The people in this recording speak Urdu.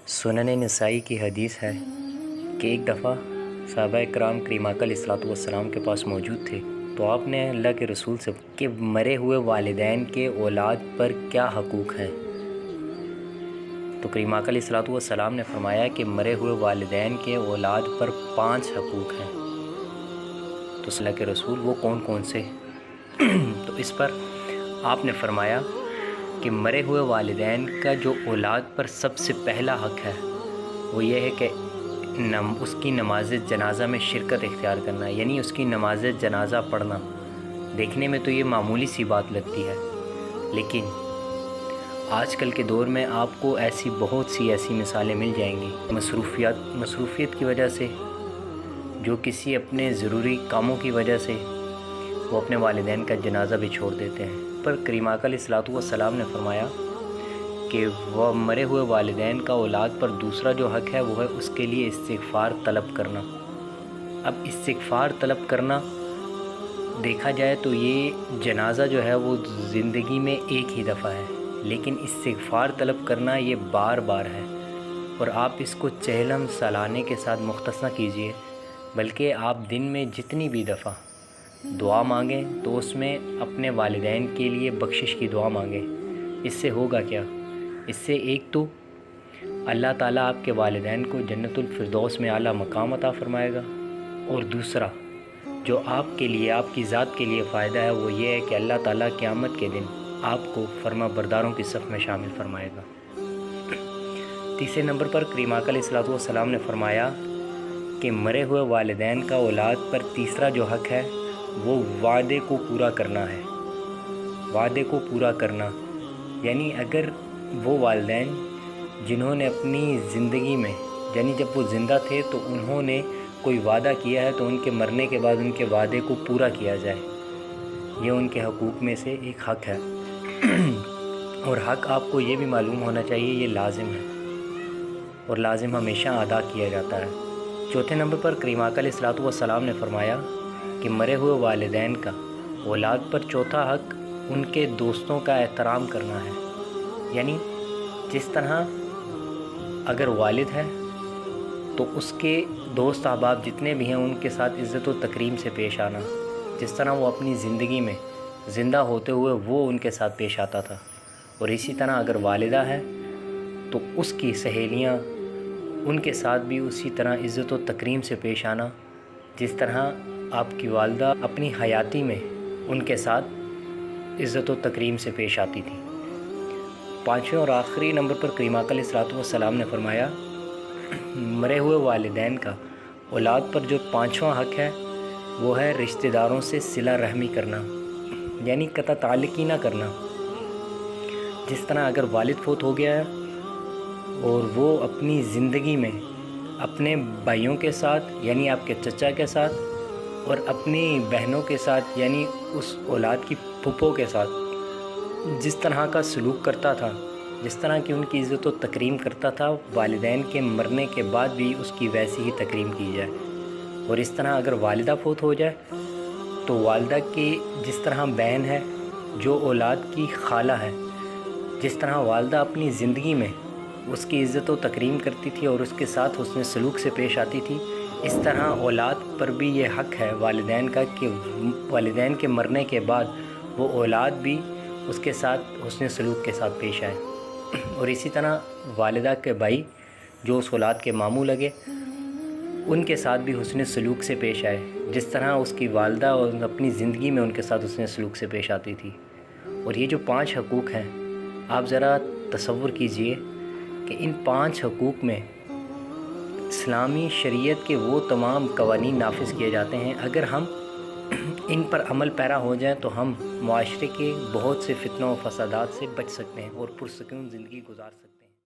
سنن نسائی کی حدیث ہے کہ ایک دفعہ صحابہ کرام کریم آقا علیہ الصلوۃ والسلام کے پاس موجود تھے، تو آپ نے اللہ کے رسول سے کہ مرے ہوئے والدین کے اولاد پر کیا حقوق ہیں؟ تو کریم آقا علیہ الصلوۃ والسلام نے فرمایا کہ مرے ہوئے والدین کے اولاد پر 5 حقوق ہیں۔ تو اللہ کے رسول وہ کون کون سے؟ تو اس پر آپ نے فرمایا کہ مرے ہوئے والدین کا جو اولاد پر سب سے پہلا حق ہے وہ یہ ہے کہ اس کی نماز جنازہ میں شرکت اختیار کرنا، یعنی اس کی نماز جنازہ پڑھنا۔ دیکھنے میں تو یہ معمولی سی بات لگتی ہے، لیکن آج کل کے دور میں آپ کو بہت سی ایسی مثالیں مل جائیں گی۔ مصروفیت کی وجہ سے، جو کسی اپنے ضروری کاموں کی وجہ سے وہ اپنے والدین کا جنازہ بھی چھوڑ دیتے ہیں۔ پر کریم آقا علیہ الصلوۃ والسلام نے فرمایا کہ وہ مرے ہوئے والدین کا اولاد پر دوسرا جو حق ہے وہ ہے اس کے لیے استغفار طلب کرنا۔ اب استغفار طلب کرنا دیکھا جائے تو یہ جنازہ جو ہے وہ زندگی میں ایک ہی دفعہ ہے، لیکن استغفار طلب کرنا یہ بار بار ہے، اور آپ اس کو چہلم سلانے کے ساتھ مختص نہ کیجیے، بلکہ آپ دن میں جتنی بھی دفعہ دعا مانگیں تو اس میں اپنے والدین کے لیے بخشش کی دعا مانگیں۔ اس سے ہوگا کیا؟ اس سے ایک تو اللہ تعالیٰ آپ کے والدین کو جنت الفردوس میں اعلیٰ مقام عطا فرمائے گا، اور دوسرا جو آپ کے لیے، آپ کی ذات کے لیے فائدہ ہے وہ یہ ہے کہ اللہ تعالیٰ قیامت کے دن آپ کو فرما برداروں کی صف میں شامل فرمائے گا۔ تیسرے نمبر پر کریم آقا علیہ الصلوۃ والسلام نے فرمایا کہ مرے ہوئے والدین کا اولاد پر تیسرا جو حق ہے وہ وعدے کو پورا کرنا ہے۔ وعدے کو پورا کرنا یعنی اگر وہ والدین جنہوں نے اپنی زندگی میں، یعنی جب وہ زندہ تھے تو انہوں نے کوئی وعدہ کیا ہے تو ان کے مرنے کے بعد ان کے وعدے کو پورا کیا جائے، یہ ان کے حقوق میں سے ایک حق ہے۔ اور حق آپ کو یہ بھی معلوم ہونا چاہیے یہ لازم ہے، اور لازم ہمیشہ ادا کیا جاتا ہے۔ چوتھے نمبر پر کریم آقا علیہ الصلوۃ والسلام نے فرمایا کہ مرے ہوئے والدین کا اولاد پر چوتھا حق ان کے دوستوں کا احترام کرنا ہے، یعنی جس طرح اگر والد ہے تو اس کے دوست احباب جتنے بھی ہیں ان کے ساتھ عزت و تکریم سے پیش آنا، جس طرح وہ اپنی زندگی میں زندہ ہوتے ہوئے وہ ان کے ساتھ پیش آتا تھا۔ اور اسی طرح اگر والدہ ہے تو اس کی سہیلیاں ان کے ساتھ بھی اسی طرح عزت و تکریم سے پیش آنا، جس طرح آپ کی والدہ اپنی حیاتی میں ان کے ساتھ عزت و تکریم سے پیش آتی تھی۔ پانچویں اور آخری نمبر پر کریم آقا علیہ الصلوۃ والسلام نے فرمایا مرے ہوئے والدین کا اولاد پر جو 5واں حق ہے وہ ہے رشتہ داروں سے صلہ رحمی کرنا، یعنی قطع تعلقی نہ کرنا۔ جس طرح اگر والد فوت ہو گیا ہے اور وہ اپنی زندگی میں اپنے بھائیوں کے ساتھ، یعنی آپ کے چچا کے ساتھ، اور اپنی بہنوں کے ساتھ، یعنی اس اولاد کی پھپھو کے ساتھ جس طرح کا سلوک کرتا تھا، جس طرح کی ان کی عزت و تکریم کرتا تھا، والدین کے مرنے کے بعد بھی اس کی ویسی ہی تکریم کی جائے۔ اور اس طرح اگر والدہ فوت ہو جائے تو والدہ کی جس طرح بہن ہے، جو اولاد کی خالہ ہے، جس طرح والدہ اپنی زندگی میں اس کی عزت و تکریم کرتی تھی اور اس کے ساتھ حسن سلوک سے پیش آتی تھی، اس طرح اولاد پر بھی یہ حق ہے والدین کا کہ والدین کے مرنے کے بعد وہ اولاد بھی اس کے ساتھ حسن سلوک کے ساتھ پیش آئے۔ اور اسی طرح والدہ کے بھائی جو اس اولاد کے ماموں لگے ان کے ساتھ بھی حسن سلوک سے پیش آئے، جس طرح اس کی والدہ اور اپنی زندگی میں ان کے ساتھ حسن سلوک سے پیش آتی تھی۔ اور یہ جو 5 حقوق ہیں، آپ ذرا تصور کیجئے کہ ان 5 حقوق میں اسلامی شریعت کے وہ تمام قوانین نافذ کیے جاتے ہیں۔ اگر ہم ان پر عمل پیرا ہو جائیں تو ہم معاشرے کے بہت سے فتنوں و فسادات سے بچ سکتے ہیں اور پرسکون زندگی گزار سکتے ہیں۔